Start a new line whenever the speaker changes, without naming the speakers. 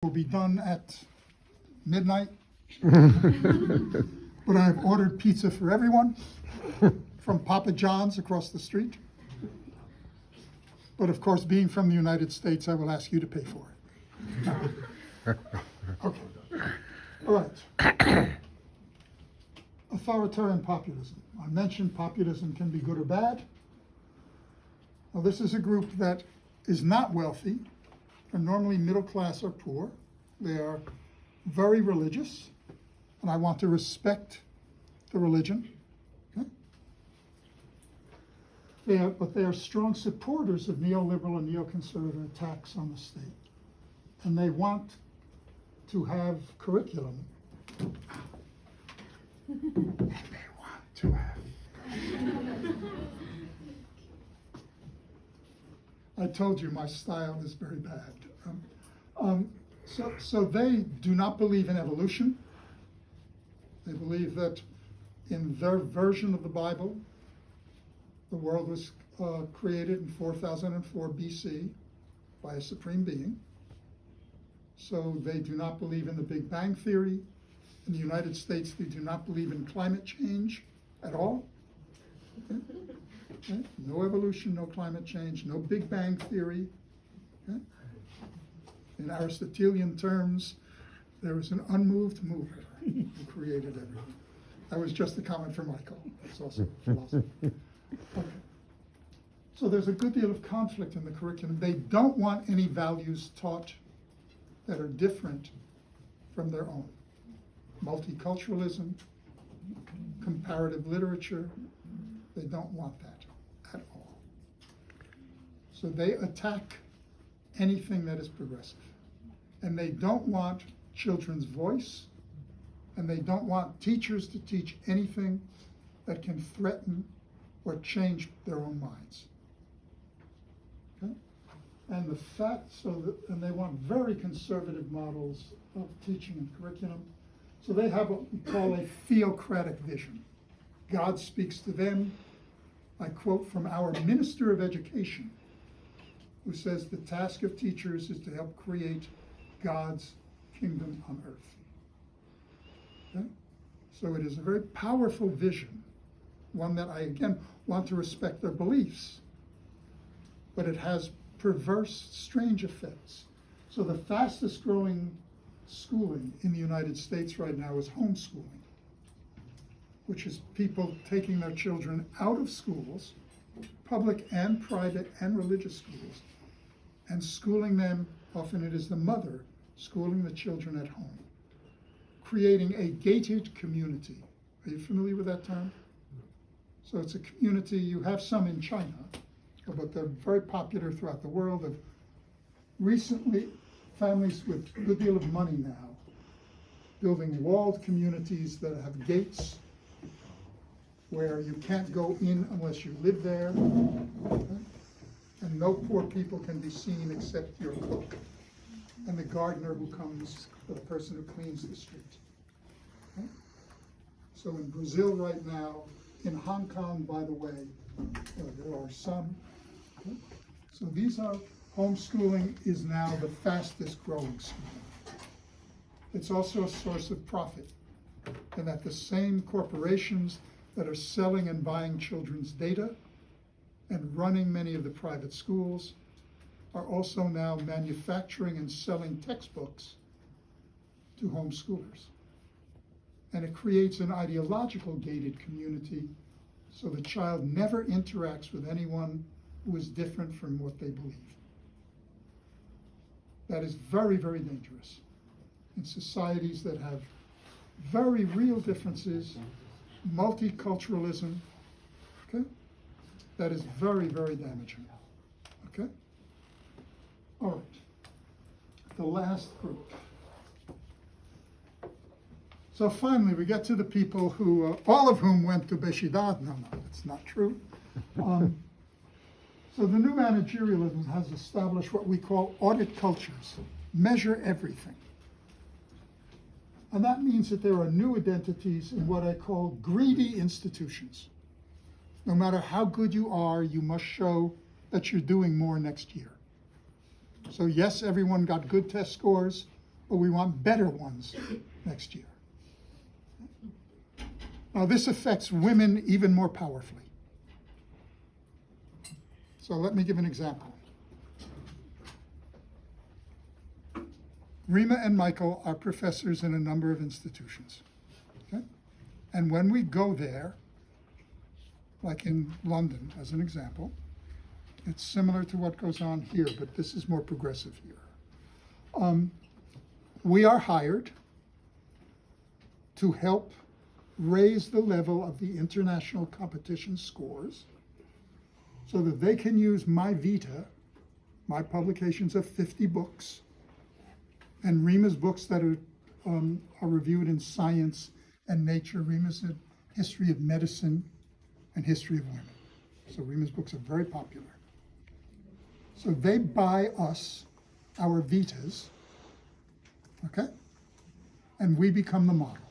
will be done at midnight. But I've ordered pizza for everyone from Papa John's across the street. But of course, being from the United States, I will ask you to pay for it. Okay. All right. Authoritarian populism. I mentioned populism can be good or bad. Well, this is a group that is not wealthy. They're normally middle class or poor. They are very religious, and I want to respect the religion. Okay? But they are strong supporters of neoliberal and neoconservative attacks on the state. And they want to have curriculum. And they want to have. I told you my style is very bad. So they do not believe in evolution. They believe that in their version of the Bible, the world was created in 4004 BC by a supreme being. So they do not believe in the Big Bang Theory. In the United States, they do not believe in climate change at all. Okay? Okay? No evolution, no climate change, no Big Bang Theory. Okay? In Aristotelian terms, there is an unmoved mover who created everything. That was just a comment for Michael. It's also philosophy. Okay. So there's a good deal of conflict in the curriculum. They don't want any values taught that are different from their own. Multiculturalism, comparative literature, they don't want that at all. So they attack anything that is progressive. And they don't want children's voice, and they don't want teachers to teach anything that can threaten or change their own minds. Okay? And and they want very conservative models of teaching and curriculum. So they have what we call a theocratic vision. God speaks to them. I quote from our Minister of Education, who says the task of teachers is to help create God's kingdom on earth. Okay? So it is a very powerful vision, one that I, again, want to respect their beliefs, but it has perverse, strange effects. So the fastest growing schooling in the United States right now is homeschooling, which is people taking their children out of schools, public and private and religious schools, and schooling them. Often it is the mother schooling the children at home, creating a gated community. Are you familiar with that term? So it's a community, you have some in China, but they're very popular throughout the world. Of recently, families with a good deal of money now, building walled communities that have gates where you can't go in unless you live there, okay? And no poor people can be seen except your cook and the gardener who comes, or the person who cleans the street. Okay? So in Brazil right now, in Hong Kong, by the way, there are some. Okay? So these are, homeschooling is now the fastest growing school. It's also a source of profit, and that the same corporations that are selling and buying children's data and running many of the private schools are also now manufacturing and selling textbooks to homeschoolers. And it creates an ideological gated community so the child never interacts with anyone who is different from what they believe. That is very, very dangerous in societies that have very real differences, multiculturalism, okay? That is very, very damaging, okay? All right, the last group. So finally, we get to the people who, all of whom went to Beshidad. No, that's not true. So the new managerialism has established what we call audit cultures, measure everything. And that means that there are new identities in what I call greedy institutions. No matter how good you are, you must show that you're doing more next year. So yes, everyone got good test scores, but we want better ones next year. Now, this affects women even more powerfully. So let me give an example. Rima and Michael are professors in a number of institutions. Okay? And when we go there, like in London as an example, it's similar to what goes on here, but this is more progressive here. We are hired to help raise the level of the international competition scores so that they can use my vita, my publications of 50 books, and Rima's books that are reviewed in Science and Nature. Rima's in History of Medicine and History of Women. So Rima's books are very popular. So they buy us our vitas, okay? And we become the model.